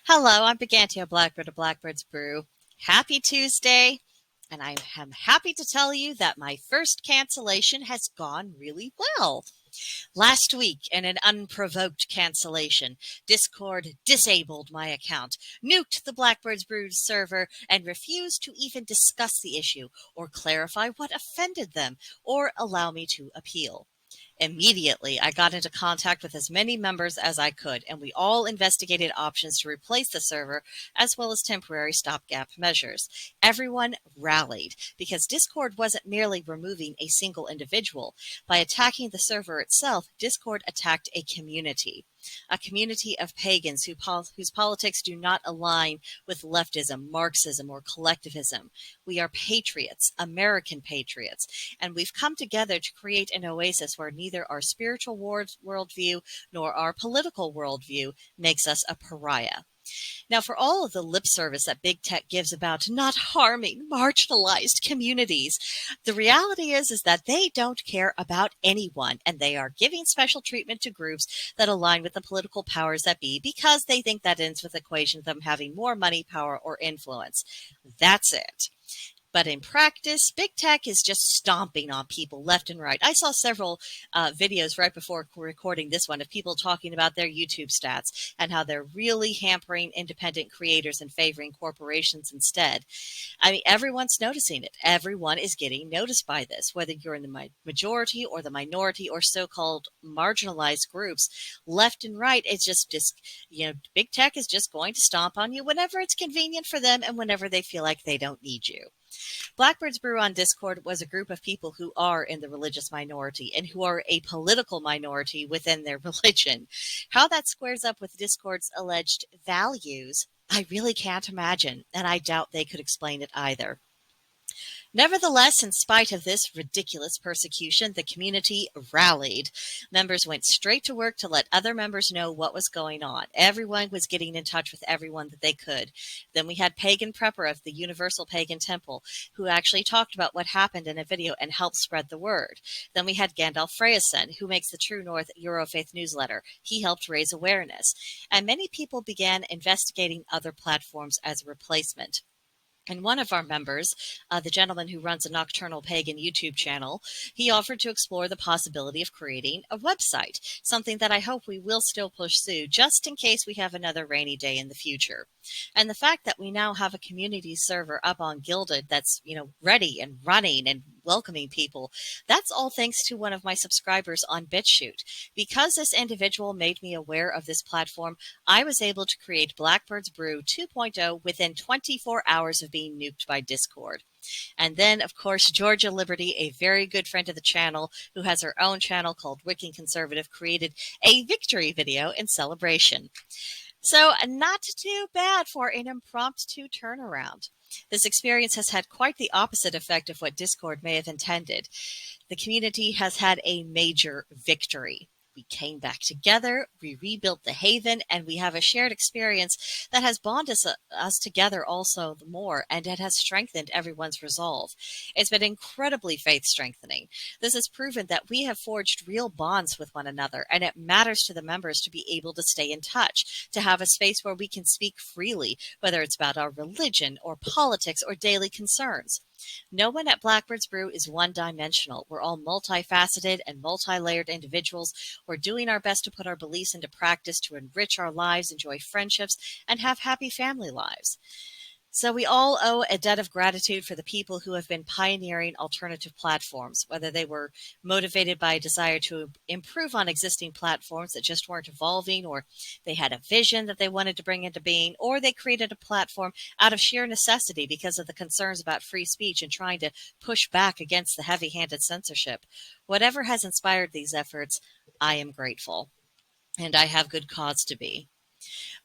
Hello, I'm BrigantiaBlackbird of BlackbirdsBrew. Happy Tuesday, and I am happy to tell you that my first cancellation has gone really well. Last week, in an unprovoked cancellation, Discord disabled my account, nuked the BlackbirdsBrew server, and refused to even discuss the issue or clarify what offended them or allow me to appeal. Immediately, I got into contact with as many members as I could, and we all investigated options to replace the server as well as temporary stopgap measures. Everyone rallied because Discord wasn't merely removing a single individual. By attacking the server itself, Discord attacked a community of pagans whose politics do not align with leftism, Marxism, or collectivism. We are patriots, American patriots, and we've come together to create an oasis where neither our spiritual worldview nor our political worldview makes us a pariah. Now, for all of the lip service that big tech gives about not harming marginalized communities, the reality is that they don't care about anyone, and they are giving special treatment to groups that align with the political powers that be because they think that ends with the equation of them having more money, power, or influence. That's it. But in practice, big tech is just stomping on people left and right. I saw several videos right before recording this one of people talking about their YouTube stats and how they're really hampering independent creators and favoring corporations instead. I mean, everyone's noticing it. Everyone is getting noticed by this, whether you're in the majority or the minority or so-called marginalized groups, left and right. It's just big tech is just going to stomp on you whenever it's convenient for them and whenever they feel like they don't need you. BlackbirdsBrew on Discord was a group of people who are in the religious minority and who are a political minority within their religion. How that squares up with Discord's alleged values, I really can't imagine, and I doubt they could explain it either. Nevertheless, in spite of this ridiculous persecution, the community rallied. Members went straight to work to let other members know what was going on. Everyone was getting in touch with everyone that they could. Then we had Pagan Prepper of the Universal Pagan Temple, who actually talked about what happened in a video and helped spread the word. Then we had Gandalf Freyson, who makes the True North Eurofaith newsletter. He helped raise awareness. And many people began investigating other platforms as a replacement. And one of our members, the gentleman who runs a Nocturnal Pagan YouTube channel, he offered to explore the possibility of creating a website, something that I hope we will still pursue just in case we have another rainy day in the future. And the fact that we now have a community server up on Gilded that's, ready and running and welcoming people, that's all thanks to one of my subscribers on Bitchute. Because this individual made me aware of this platform, I was able to create BlackbirdsBrew 2.0 within 24 hours of being nuked by Discord. And then, of course, Georgia Liberty, a very good friend of the channel, who has her own channel called Wicked Conservative, created a victory video in celebration. So not too bad for an impromptu turnaround. This experience has had quite the opposite effect of what Discord may have intended. The community has had a major victory. We came back together, we rebuilt the haven, and we have a shared experience that has bonded us together also the more, and it has strengthened everyone's resolve. It's been incredibly faith-strengthening. This has proven that we have forged real bonds with one another, and it matters to the members to be able to stay in touch, to have a space where we can speak freely, whether it's about our religion or politics or daily concerns. No one at BlackbirdsBrew is one-dimensional. We're all multifaceted and multi-layered individuals. We're doing our best to put our beliefs into practice to enrich our lives, enjoy friendships, and have happy family lives. So we all owe a debt of gratitude for the people who have been pioneering alternative platforms, whether they were motivated by a desire to improve on existing platforms that just weren't evolving, or they had a vision that they wanted to bring into being, or they created a platform out of sheer necessity because of the concerns about free speech and trying to push back against the heavy-handed censorship. Whatever has inspired these efforts, I am grateful, and I have good cause to be.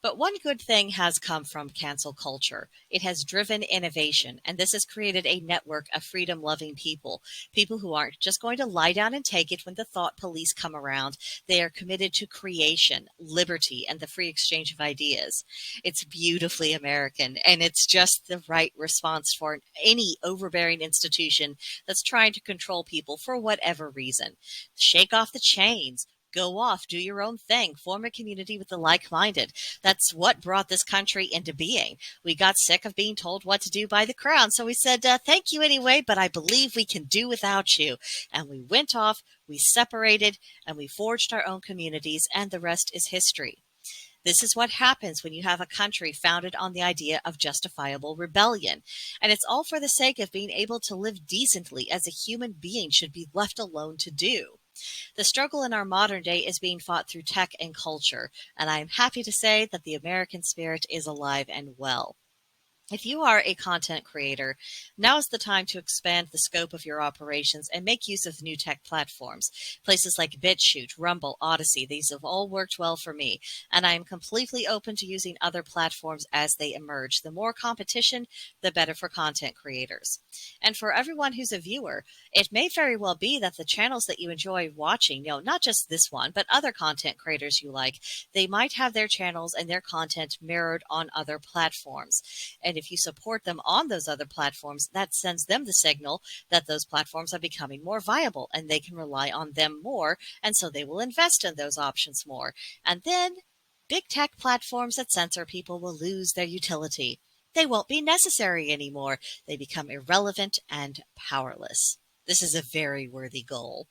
But one good thing has come from cancel culture. It has driven innovation, and this has created a network of freedom-loving people, people who aren't just going to lie down and take it when the thought police come around. They are committed to creation, liberty, and the free exchange of ideas. It's beautifully American, and it's just the right response for any overbearing institution that's trying to control people for whatever reason. Shake off the chains. Go off, do your own thing, form a community with the like-minded. That's what brought this country into being. We got sick of being told what to do by the crown, so we said, thank you anyway, but I believe we can do without you. And we went off, we separated, and we forged our own communities, and the rest is history. This is what happens when you have a country founded on the idea of justifiable rebellion. And it's all for the sake of being able to live decently as a human being should be left alone to do. The struggle in our modern day is being fought through tech and culture, and I am happy to say that the American spirit is alive and well. If you are a content creator, now is the time to expand the scope of your operations and make use of new tech platforms. Places like Bitchute, Rumble, Odysee, these have all worked well for me, and I am completely open to using other platforms as they emerge. The more competition, the better for content creators. And for everyone who's a viewer, it may very well be that the channels that you enjoy watching, not just this one, but other content creators you like, they might have their channels and their content mirrored on other platforms. And if you support them on those other platforms, that sends them the signal that those platforms are becoming more viable and they can rely on them more. And so they will invest in those options more. And then big tech platforms that censor people will lose their utility. They won't be necessary anymore. They become irrelevant and powerless. This is a very worthy goal.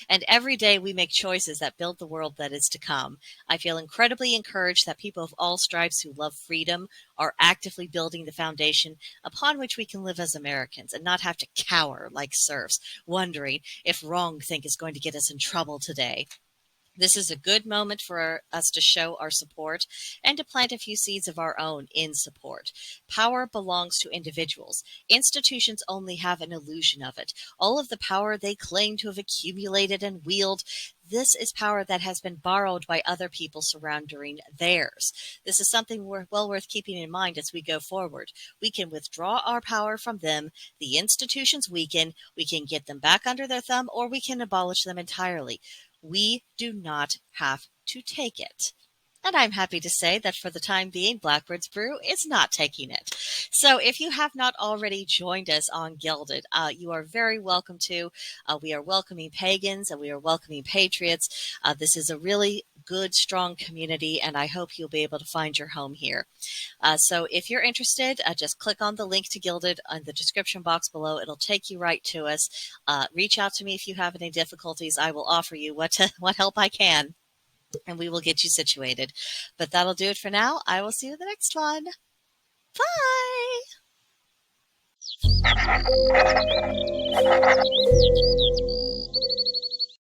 And every day we make choices that build the world that is to come. I feel incredibly encouraged that people of all stripes who love freedom are actively building the foundation upon which we can live as Americans and not have to cower like serfs, wondering if wrongthink is going to get us in trouble today. This is a good moment for us to show our support and to plant a few seeds of our own in support. Power belongs to individuals. Institutions only have an illusion of it. All of the power they claim to have accumulated and wield, this is power that has been borrowed by other people surrounding theirs. This is something well worth keeping in mind as we go forward. We can withdraw our power from them, the institutions weaken, we can get them back under their thumb, or we can abolish them entirely. We do not have to take it. And I'm happy to say that for the time being, Blackbird's Brew is not taking it. So if you have not already joined us on Gilded, you are very welcome to. We are welcoming pagans and we are welcoming patriots. This is a really good, strong community, and I hope you'll be able to find your home here. So if you're interested, just click on the link to Gilded in the description box below. It'll take you right to us. Reach out to me if you have any difficulties. I will offer you what help I can, and we will get you situated. But that'll do it for now. I will see you in the next one. Bye!